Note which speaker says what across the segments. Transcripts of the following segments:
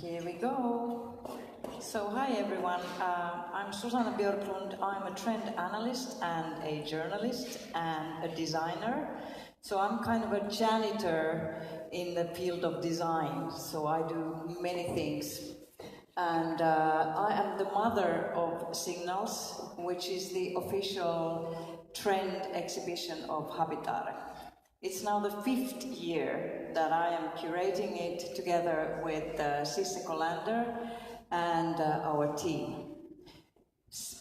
Speaker 1: Here we go. So hi everyone, I'm Susanna Björklund. I'm a trend analyst and a journalist and a designer. So I'm kind of a janitor in the field of design. So I do many things. And I am the mother of Signals, which is the official trend exhibition of Habitare. It's now the 5th year that I am curating it together with Sisse Colander and our team.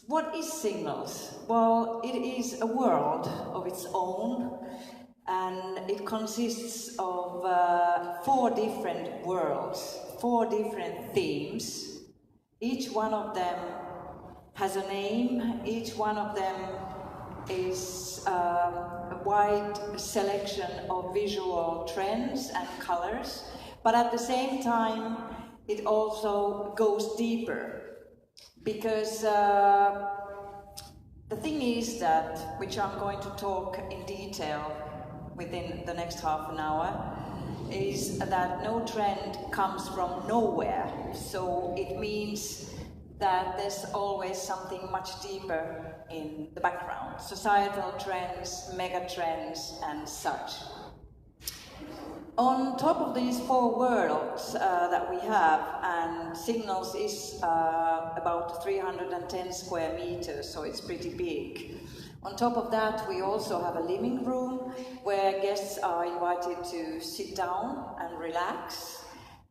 Speaker 1: What is Signals? Well, it is a world of its own, and it consists of 4 different worlds, 4 different themes. Each one of them has a name, each one of them is a wide selection of visual trends and colors, but at the same time it also goes deeper, because the thing is that, which I'm going to talk in detail within the next half an hour, is that no trend comes from nowhere. So it means that there's always something much deeper in the background. Societal trends, mega trends, and such. On top of these 4 worlds that we have, and Signals is about 310 square meters, so it's pretty big. On top of that, we also have a living room where guests are invited to sit down and relax.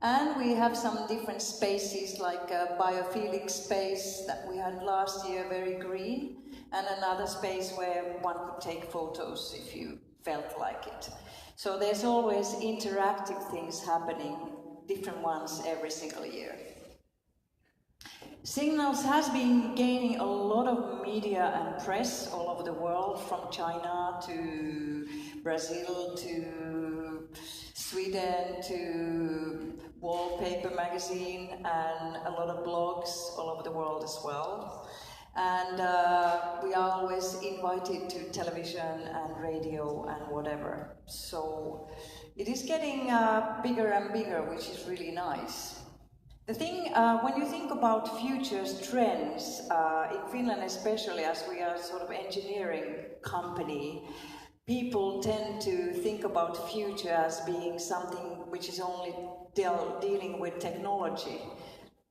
Speaker 1: And we have some different spaces, like a biophilic space that we had last year, very green, and another space where one could take photos if you felt like it. So there's always interactive things happening, different ones every single year. Signals has been gaining a lot of media and press all over the world, from China to Brazil to Sweden to Wallpaper magazine, and a lot of blogs all over the world as well. And we are always invited to television and radio and whatever. So it is getting bigger and bigger, which is really nice. The thing, when you think about futures trends, in Finland especially, as we are sort of engineering company, people tend to think about future as being something which is only dealing with technology.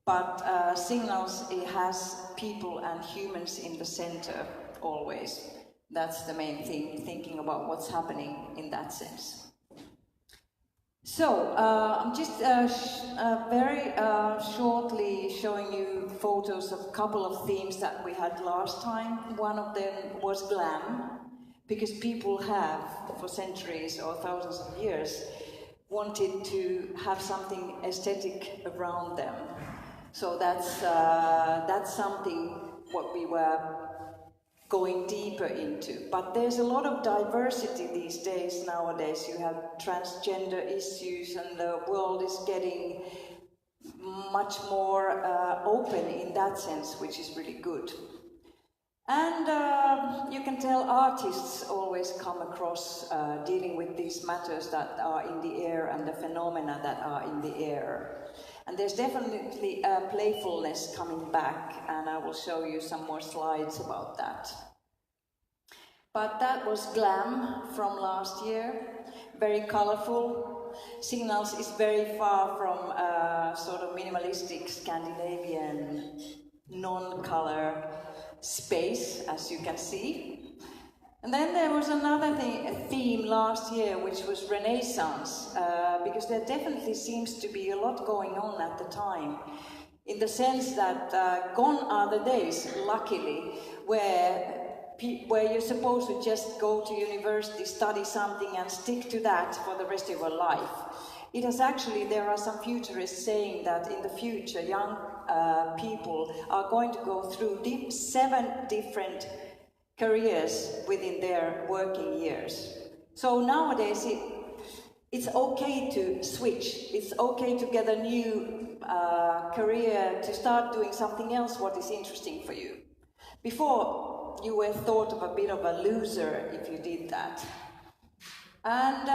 Speaker 1: But Signals, it has people and humans in the center always. That's the main thing, thinking about what's happening in that sense. So, I'm just very shortly showing you photos of a couple of themes that we had last time. One of them was glam, because people have, for centuries or thousands of years, wanted to have something aesthetic around them. So that's something what we were going deeper into. But there's a lot of diversity these days, nowadays. You have transgender issues, and the world is getting much more open in that sense, which is really good. And you can tell artists always come across dealing with these matters that are in the air and the phenomena that are in the air. And there's definitely a playfulness coming back, and I will show you some more slides about that. But that was glam from last year, very colorful. Signals is very far from sort of minimalistic Scandinavian non-color space, as you can see. And then there was another theme last year, which was Renaissance, because there definitely seems to be a lot going on at the time, in the sense that gone are the days, luckily, where you're supposed to just go to university, study something and stick to that for the rest of your life. It has actually, there are some futurists saying that in the future young people are going to go through 7 different careers within their working years. So nowadays it's okay to switch, it's okay to get a new career, to start doing something else what is interesting for you. Before, you were thought of a bit of a loser if you did that. And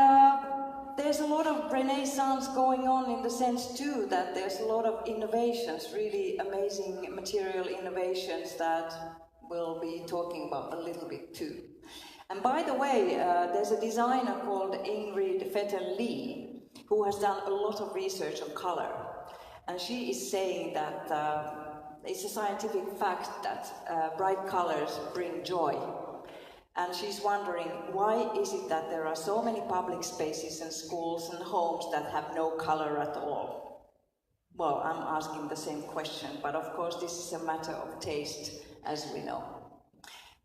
Speaker 1: there's a lot of renaissance going on in the sense too that there's a lot of innovations, really amazing material innovations that we'll be talking about a little bit too. And by the way, there's a designer called Ingrid Vetter-Lee who has done a lot of research on color. And she is saying that it's a scientific fact that bright colors bring joy. And she's wondering, why is it that there are so many public spaces and schools and homes that have no color at all? Well, I'm asking the same question, but of course this is a matter of taste, as we know.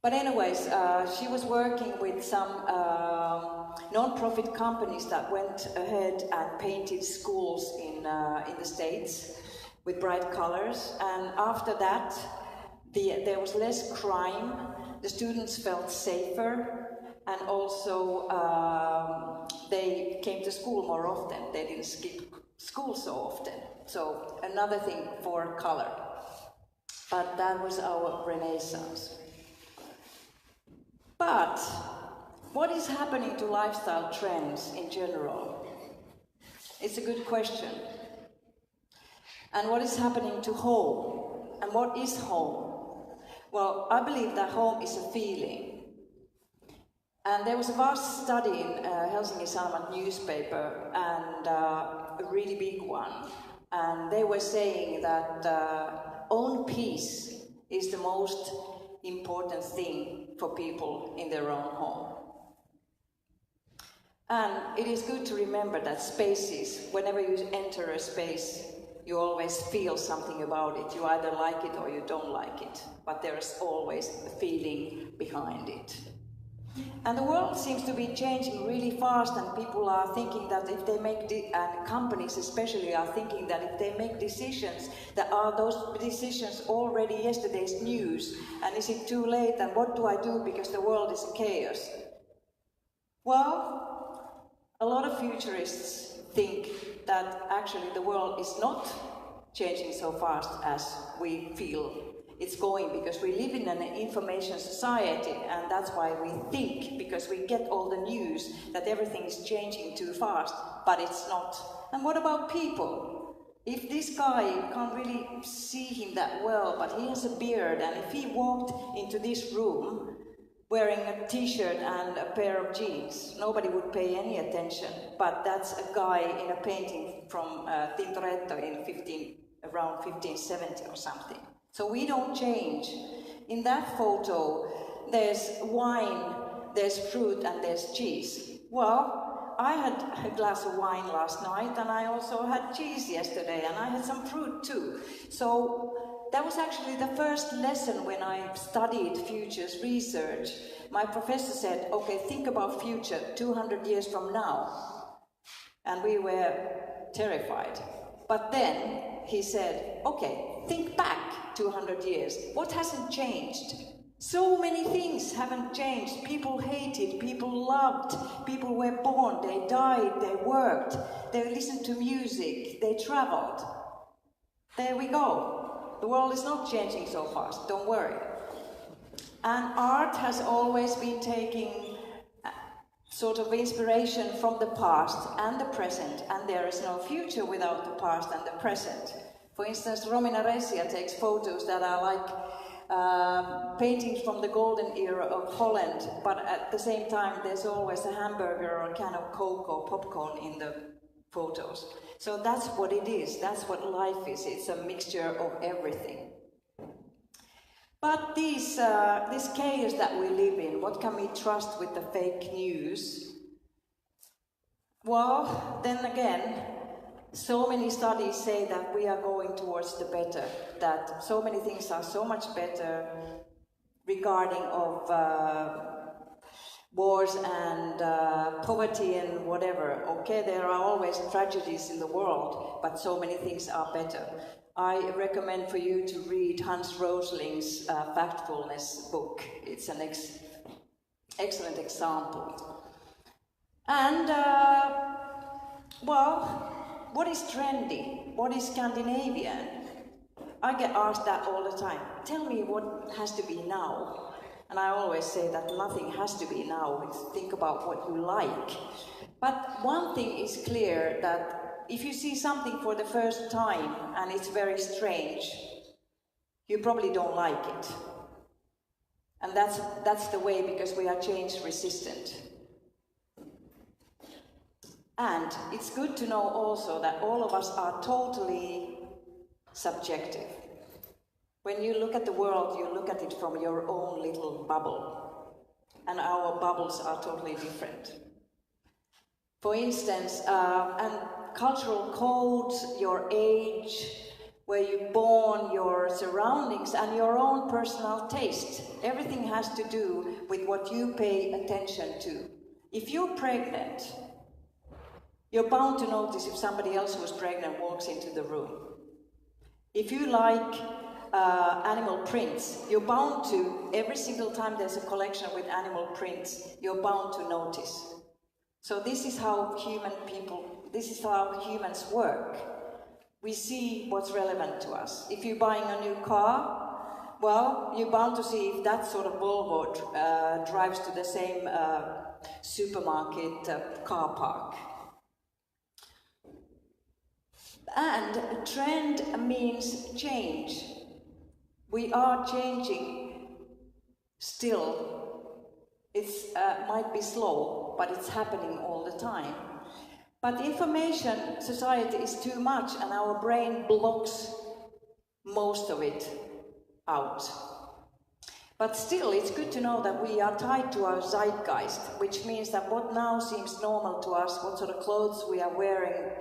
Speaker 1: But anyways, she was working with some non-profit companies that went ahead and painted schools in the States with bright colors, and after that there was less crime, the students felt safer, and also they came to school more often. They didn't skip school so often. So another thing for color. But that was our Renaissance. But what is happening to lifestyle trends in general? It's a good question. And what is happening to home? And what is home? Well, I believe that home is a feeling. And there was a vast study in Helsinki Sanomat newspaper, and a really big one. And they were saying that own peace is the most important thing for people in their own home. And it is good to remember that spaces, whenever you enter a space, you always feel something about it. You either like it or you don't like it, but there's always a feeling behind it. And the world seems to be changing really fast, and people are thinking that if they make, and companies especially are thinking that if they make decisions, that are those decisions already yesterday's news, and is it too late, and what do I do because the world is in chaos? Well, a lot of futurists think that actually the world is not changing so fast as we feel it's going, because we live in an information society, and that's why we think, because we get all the news, that everything is changing too fast, but it's not. And what about people? If this guy, you can't really see him that well, but he has a beard, and if he walked into this room wearing a t-shirt and a pair of jeans, nobody would pay any attention. But that's a guy in a painting from Tintoretto in around 1570 or something. So we don't change. In that photo, there's wine, there's fruit, and there's cheese. Well, I had a glass of wine last night, and I also had cheese yesterday, and I had some fruit too. So that was actually the first lesson when I studied futures research. My professor said, okay, think about future 200 years from now. And we were terrified. But then he said, okay, think back 200 years. What hasn't changed? So many things haven't changed. People hated, people loved, people were born, they died, they worked, they listened to music, they traveled. There we go. The world is not changing so fast, don't worry. And art has always been taking sort of inspiration from the past and the present, and there is no future without the past and the present. For instance, Romina Resia takes photos that are like paintings from the golden era of Holland, but at the same time there's always a hamburger or a can of Coke or popcorn in the photos. So that's what it is, that's what life is, it's a mixture of everything. But this chaos that we live in, what can we trust with the fake news? Well, then again, so many studies say that we are going towards the better, that so many things are so much better regarding of wars and poverty and whatever. Okay, there are always tragedies in the world, but so many things are better. I recommend for you to read Hans Rosling's Factfulness book. It's an excellent example. And, well, what is trendy? What is Scandinavian? I get asked that all the time. Tell me what has to be now. And I always say that nothing has to be now, think about what you like. But one thing is clear, that if you see something for the first time and it's very strange, you probably don't like it. And that's the way, because we are change resistant. And it's good to know also that all of us are totally subjective. When you look at the world, you look at it from your own little bubble. And our bubbles are totally different. For instance, and cultural codes, your age, where you're born, your surroundings, and your own personal taste. Everything has to do with what you pay attention to. If you're pregnant, you're bound to notice if somebody else who is pregnant walks into the room. If you like animal prints, you're bound to, every single time there's a collection with animal prints, you're bound to notice. So this is how humans work. We see what's relevant to us. If you're buying a new car, well, you're bound to see if that sort of Volvo drives to the same supermarket car park. And trend means change. We are changing still. It might be slow, but it's happening all the time. But information society is too much, and our brain blocks most of it out. But still, it's good to know that we are tied to our zeitgeist, which means that what now seems normal to us, what sort of clothes we are wearing,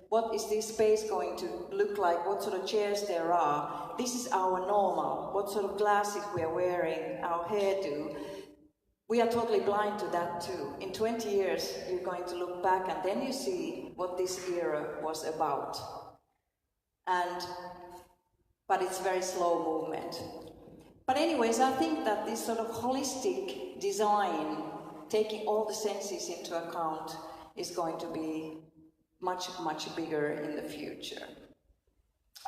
Speaker 1: what is this space going to look like, what sort of chairs there are, this is our normal, what sort of glasses we are wearing, our hairdo. We are totally blind to that too. In 20 years, you're going to look back and then you see what this era was about. But it's very slow movement. But anyways, I think that this sort of holistic design, taking all the senses into account, is going to be much, much bigger in the future.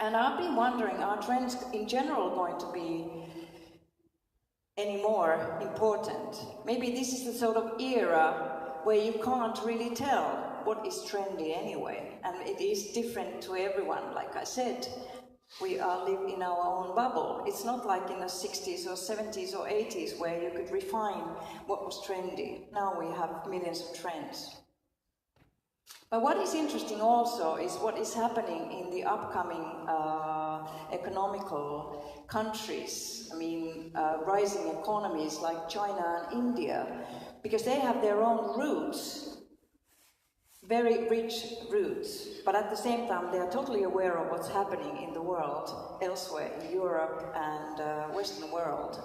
Speaker 1: And I've been wondering, are trends in general going to be any more important? Maybe this is the sort of era where you can't really tell what is trendy anyway, and it is different to everyone. Like I said, we live in our own bubble. It's not like in the 60s or 70s or 80s where you could refine what was trendy. Now we have millions of trends. But what is interesting also is what is happening in the upcoming economical countries. I mean, rising economies like China and India, because they have their own roots, very rich roots, but at the same time they are totally aware of what's happening in the world, elsewhere, in Europe and Western world.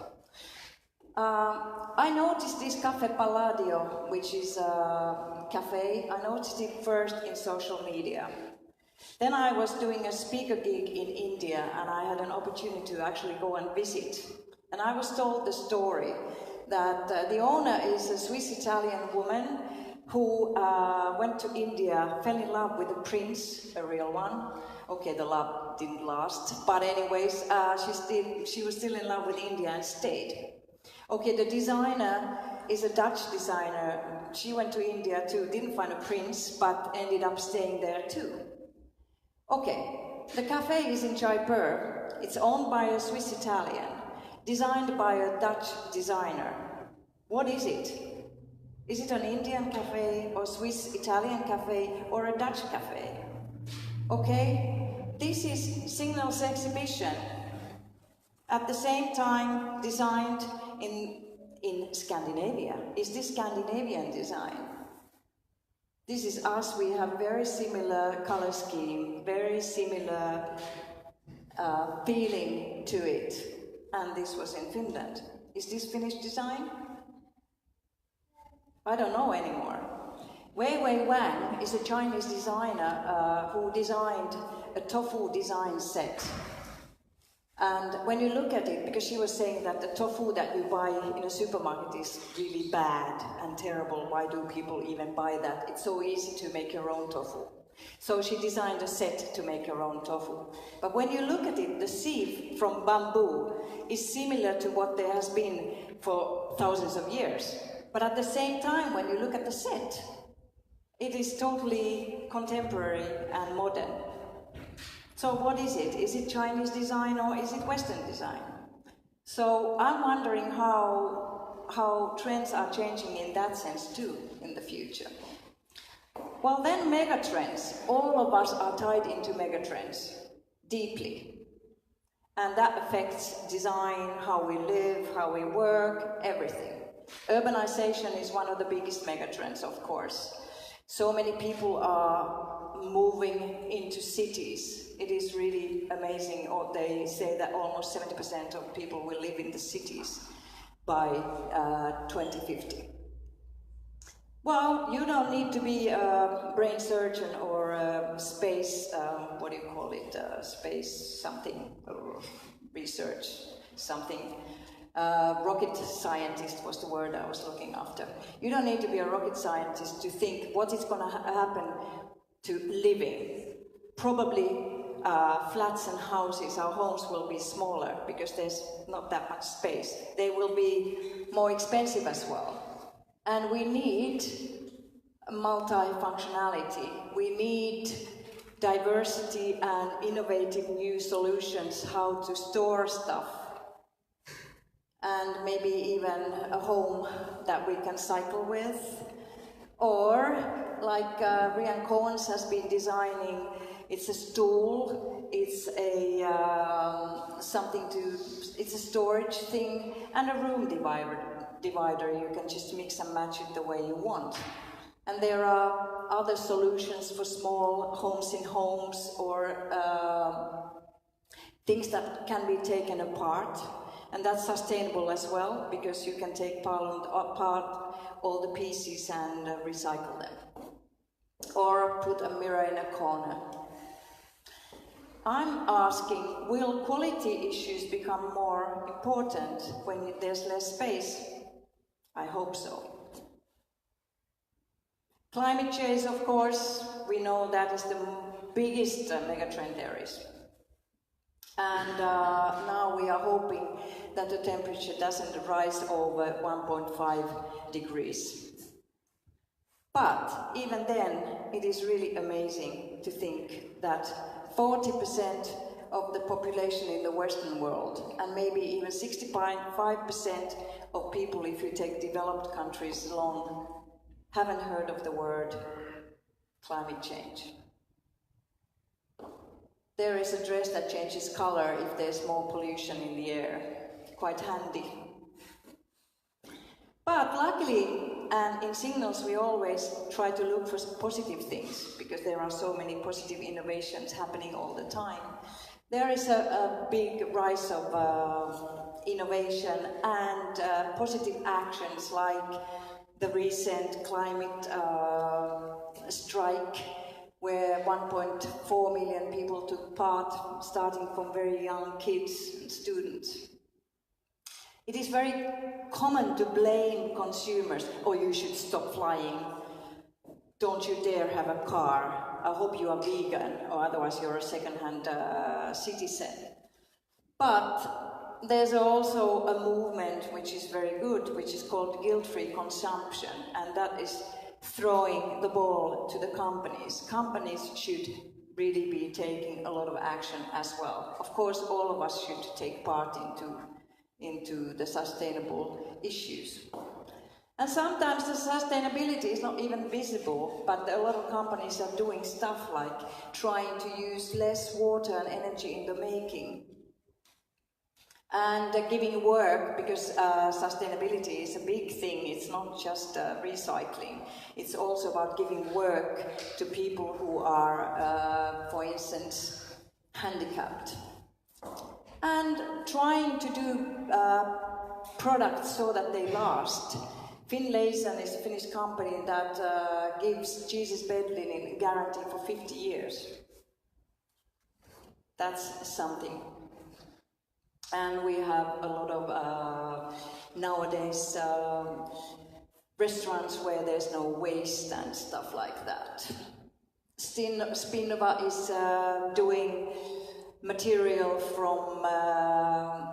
Speaker 1: I noticed this Cafe Palladio, which is a cafe. I noticed it first in social media. Then I was doing a speaker gig in India, and I had an opportunity to actually go and visit. And I was told the story that the owner is a Swiss-Italian woman who went to India, fell in love with a prince, a real one. Okay, the love didn't last, but anyways, she was still in love with India and stayed. Okay, the designer is a Dutch designer. She went to India too, didn't find a prince, but ended up staying there too. Okay, the cafe is in Jaipur. It's owned by a Swiss-Italian, designed by a Dutch designer. What is it? Is it an Indian cafe, or Swiss-Italian cafe, or a Dutch cafe? Okay, this is Signal's exhibition. At the same time, designed in Scandinavia. Is this Scandinavian design? This is us. We have very similar color scheme, very similar feeling to it. And this was in Finland. Is this Finnish design? I don't know anymore. Wei Wei Wang is a Chinese designer who designed a tofu design set. And when you look at it, because she was saying that the tofu that you buy in a supermarket is really bad and terrible, why do people even buy that? It's so easy to make your own tofu. So she designed a set to make her own tofu. But when you look at it, the sieve from bamboo is similar to what there has been for thousands of years. But at the same time, when you look at the set, it is totally contemporary and modern. So what is it? Is it Chinese design or is it Western design? So I'm wondering how trends are changing in that sense too in the future. Well then, megatrends. All of us are tied into megatrends deeply. And that affects design, how we live, how we work, everything. Urbanization is one of the biggest megatrends, of course. So many people are moving into cities. It is really amazing. Or they say that almost 70% of people will live in the cities by 2050. Well, you don't need to be a brain surgeon or a space, what do you call it, space something, research something. Rocket scientist was the word I was looking after. You don't need to be a rocket scientist to think what is going to happen to living. Probably flats and houses, our homes will be smaller because there's not that much space. They will be more expensive as well. And we need multi-functionality. We need diversity and innovative new solutions, how to store stuff. And maybe even a home that we can cycle with. Or, like Rian Cohen's has been designing, it's a stool, it's a it's a storage thing, and a room divider. You can just mix and match it the way you want. And there are other solutions for small homes in homes, or things that can be taken apart. And that's sustainable as well, because you can take apart all the pieces and recycle them. Or put a mirror in a corner. I'm asking, will quality issues become more important when there's less space? I hope so. Climate change, of course, we know that is the biggest megatrend there is. And now we are hoping that the temperature doesn't rise over 1.5 degrees. But even then, it is really amazing to think that 40% of the population in the Western world, and maybe even 65% of people, if you take developed countries alone, haven't heard of the word climate change. There is a dress that changes color if there's more pollution in the air. Quite handy. But luckily, and in Signals, we always try to look for positive things, because there are so many positive innovations happening all the time. There is a big rise of innovation and positive actions, like the recent climate strike, where 1.4 million people took part, starting from very young kids and students. It is very common to blame consumers. Oh, you should stop flying. Don't you dare have a car. I hope you are vegan, or otherwise you're a second-hand citizen. But there's also a movement which is very good, which is called guilt-free consumption, and that is throwing the ball to the companies. Companies should really be taking a lot of action as well. Of course, all of us should take part into the sustainable issues. And sometimes the sustainability is not even visible, but a lot of companies are doing stuff like trying to use less water and energy in the making. And giving work, because sustainability is a big thing. It's not just recycling. It's also about giving work to people who are, for instance, handicapped. And trying to do products so that they last. Finlayson is a Finnish company that gives Jesus bed linen guarantee for 50 years. That's something. And we have a lot of, nowadays, restaurants where there's no waste and stuff like that. Spinnova is doing material from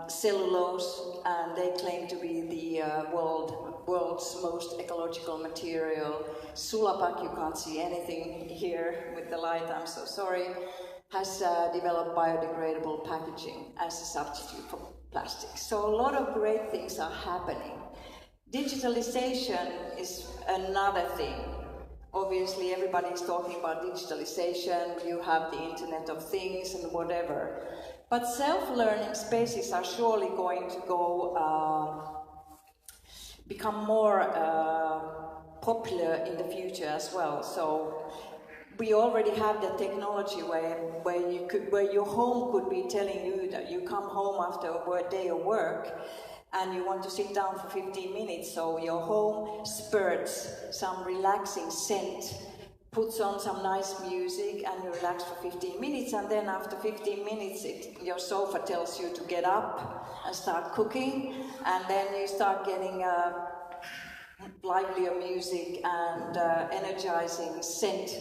Speaker 1: cellulose, and they claim to be the world's most ecological material. Sulapak, you can't see anything here with the light, I'm so sorry, has developed biodegradable packaging as a substitute for plastic. So a lot of great things are happening. Digitalization is another thing. Obviously, everybody is talking about digitalization, you have the Internet of Things and whatever. But self-learning spaces are surely going to become more popular in the future as well. So we already have the technology where your home could be telling you that you come home after a day of work and you want to sit down for 15 minutes, so your home spurts some relaxing scent, puts on some nice music, and you relax for 15 minutes, and then after 15 minutes your sofa tells you to get up and start cooking, and then you start getting livelier music and energizing scent,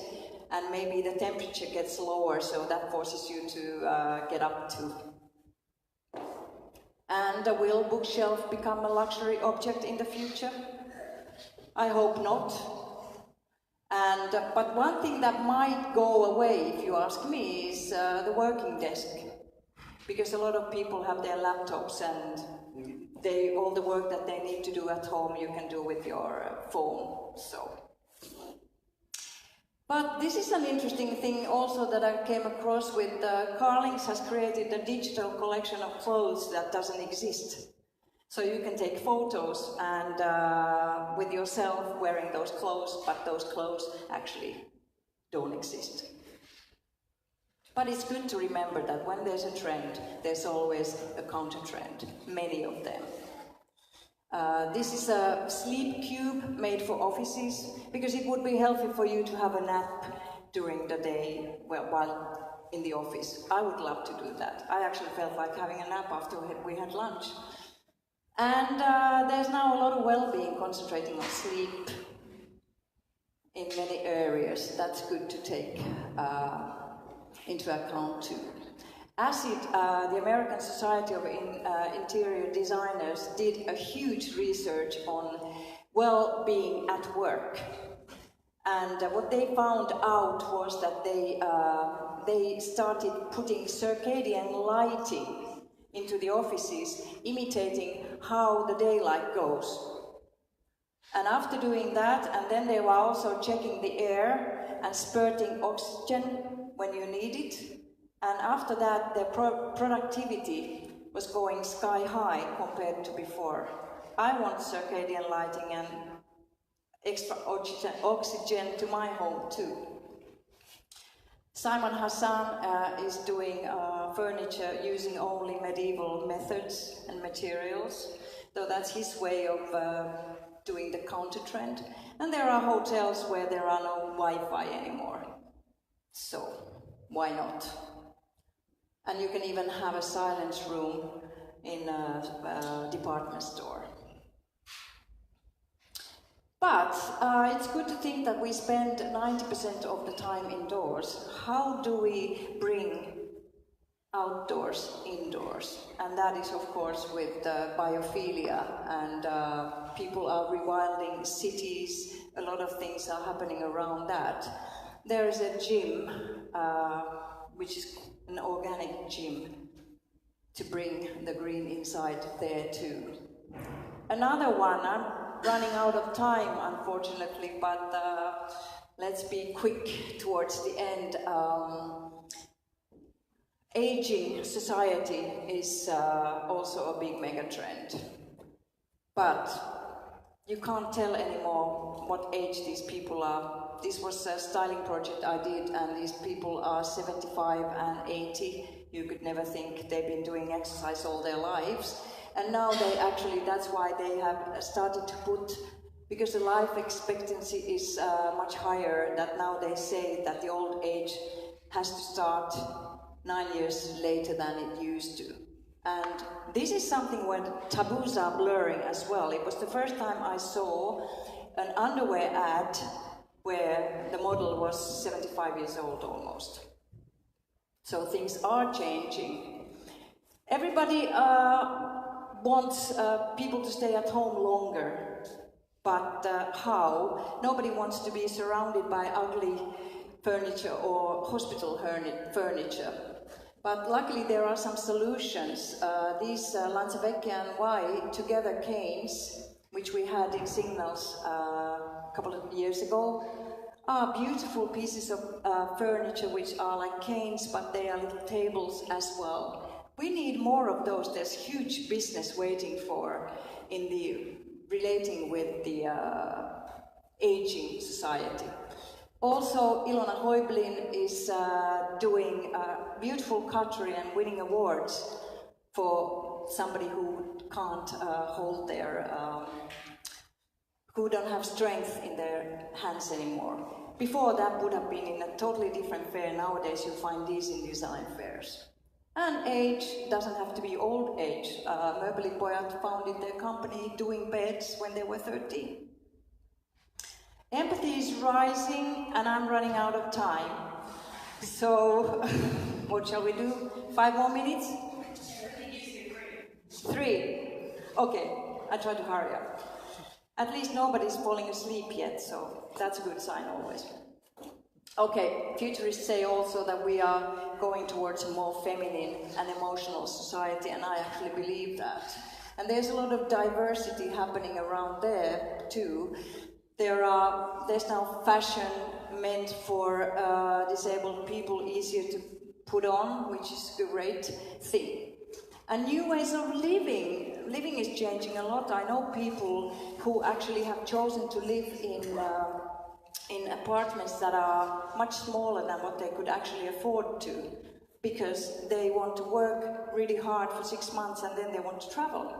Speaker 1: and maybe the temperature gets lower, so that forces you to get up too. And will bookshelf become a luxury object in the future? I hope not. But one thing that might go away, if you ask me, is the working desk. Because a lot of people have their laptops and all the work that they need to do at home you can do with your phone. But this is an interesting thing also that I came across with Carlings has created a digital collection of clothes that doesn't exist. So you can take photos and with yourself wearing those clothes, but those clothes actually don't exist. But it's good to remember that when there's a trend, there's always a counter-trend, many of them. This is a sleep cube made for offices, because it would be healthy for you to have a nap during the day while in the office. I would love to do that. I actually felt like having a nap after we had lunch. And there's now a lot of well-being concentrating on sleep in many areas. That's good to take into account too. ACID, the American Society of Interior Designers, did a huge research on well-being at work. And what they found out was that they started putting circadian lighting into the offices, imitating how the daylight goes. And after doing that, and then they were also checking the air and spurting oxygen when you need it. And after that, their productivity was going sky high compared to before. I want circadian lighting and extra oxygen to my home too. Simon Hassan is doing furniture using only medieval methods and materials, though that's his way of doing the counter-trend. And there are hotels where there are no Wi-Fi anymore. So, why not? And you can even have a silence room in a department store. But it's good to think that we spend 90% of the time indoors. How do we bring outdoors indoors? And that is, of course, with biophilia, and people are rewilding cities. A lot of things are happening around that. There is a gym, which is an organic gym, to bring the green inside there too. Another one, I'm running out of time unfortunately, but let's be quick towards the end. Aging society is also a big mega trend, but you can't tell anymore what age these people are. This was a styling project I did, and these people are 75 and 80. You could never think they've been doing exercise all their lives. And now that's why they have started to put, because the life expectancy is much higher, that now they say that the old age has to start 9 years later than it used to. And this is something where taboos are blurring as well. It was the first time I saw an underwear ad where the model was 75 years old almost. So things are changing. Everybody wants people to stay at home longer, but how? Nobody wants to be surrounded by ugly furniture or hospital furniture. But luckily there are some solutions. These Lansevecchia and Y together canes, which we had in Signals a couple of years ago, are beautiful pieces of furniture which are like canes, but they are little tables as well. We need more of those. There's huge business waiting for in the relating with the aging society. Also, Ilona Hoiblin is doing beautiful cutlery and winning awards for somebody who can't hold their, who don't have strength in their hands anymore. Before that would have been in a totally different fair. Nowadays you find these in design fairs. And age doesn't have to be old age. Möbelipojat founded their company doing beds when they were 13. Empathy is rising and I'm running out of time. So, what shall we do? 5 more minutes? 3. Okay, I try to hurry up. At least nobody's falling asleep yet, so that's a good sign always. Okay, futurists say also that we are going towards a more feminine and emotional society, and I actually believe that. And there's a lot of diversity happening around there too. There's now fashion meant for disabled people, easier to put on, which is a great thing. And new ways of living. Living is changing a lot. I know people who actually have chosen to live in apartments that are much smaller than what they could actually afford to, because they want to work really hard for 6 months and then they want to travel.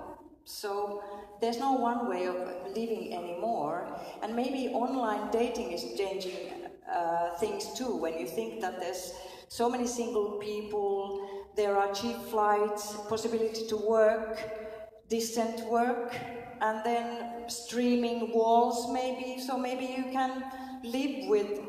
Speaker 1: So there's no one way of living anymore, and maybe online dating is changing things too. When you think that there's so many single people, there are cheap flights, possibility to work, distant work, and then streaming walls maybe, so maybe you can live with,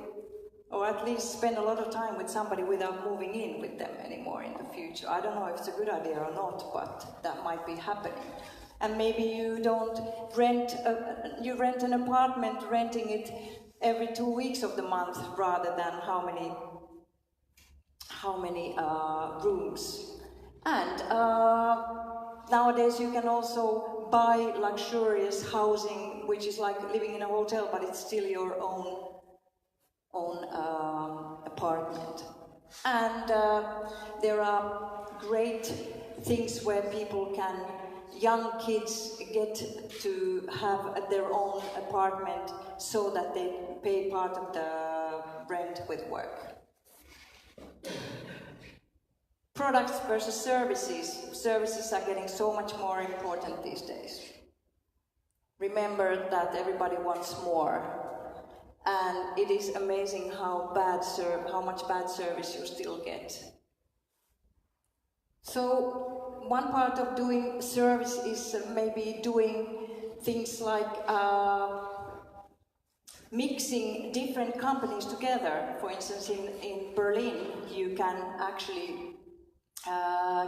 Speaker 1: or at least spend a lot of time with somebody without moving in with them anymore in the future. I don't know if it's a good idea or not, but that might be happening. And maybe you don't rent, you rent an apartment, renting it every 2 weeks of the month rather than how many rooms. And nowadays you can also buy luxurious housing, which is like living in a hotel, but it's still your own apartment. And there are great things where people can, young kids get to have their own apartment so that they pay part of the rent with work. Products versus services. Services are getting so much more important these days. Remember that everybody wants more. And it is amazing how much bad service you still get. So one part of doing service is maybe doing things like mixing different companies together. For instance, in Berlin, you can actually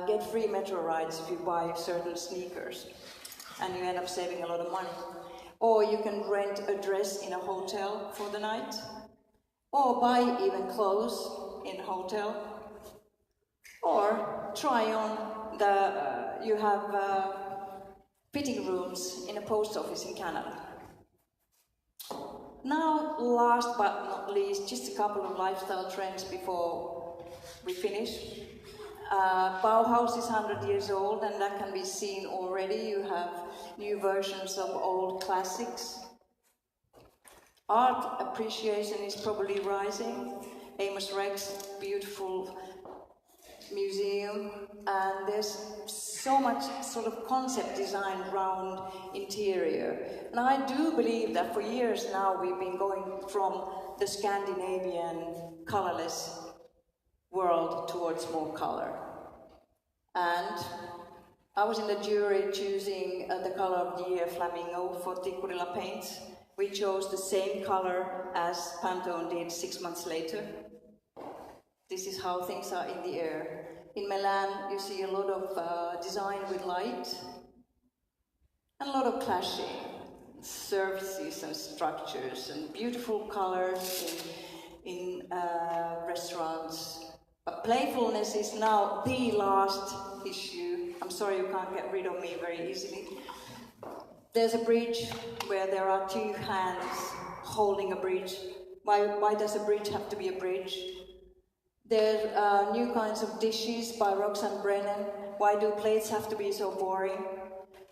Speaker 1: get free metro rides if you buy certain sneakers, and you end up saving a lot of money. Or you can rent a dress in a hotel for the night, or buy even clothes in a hotel, or try on you have fitting rooms in a post office in Canada. Now, last but not least, just a couple of lifestyle trends before we finish. Bauhaus is 100 years old, and that can be seen already. You have new versions of old classics. Art appreciation is probably rising. Amos Rex, beautiful museum, and there's so much sort of concept design around interior. And I do believe that for years now we've been going from the Scandinavian colorless world towards more color. And I was in the jury choosing the color of the year Flamingo for Tikkurila paints, We chose the same color as Pantone did 6 months later. This is how things are in the air. In Milan, you see a lot of design with light and a lot of clashing, surfaces and structures and beautiful colors in restaurants. But playfulness is now the last issue. I'm sorry you can't get rid of me very easily. There's a bridge where there are two hands holding a bridge. Why does a bridge have to be a bridge? There's new kinds of dishes by Roxanne Brennan. Why do plates have to be so boring?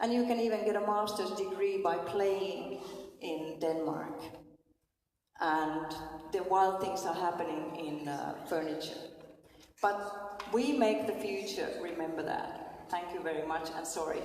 Speaker 1: And you can even get a master's degree by playing in Denmark. And the wild things are happening in furniture. But we make the future, remember that. Thank you very much, and sorry.